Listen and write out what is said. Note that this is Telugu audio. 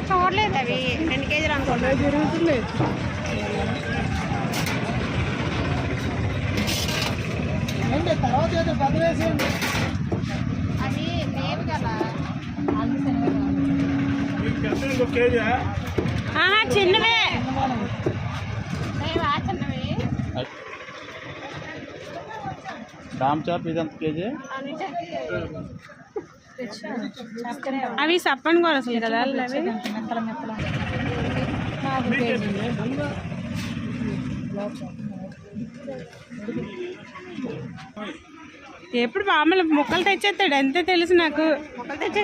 చూడలేదు అవి 2 కేజీలు అనుకుంటా జరుగుతుంది. తర్వాత అది లేవు కదా చిన్నవే చిన్నవి దామ్ చాప్ ఇది ఎంత కేజీ? అవి సప్పని కూడా అసలు కదా అవి మెత్తల మెత్తల ఎప్పుడు మామూలు ముక్కలు తెచ్చేస్తాడు అంతే తెలుసు నాకు. ముక్కలు తెచ్చే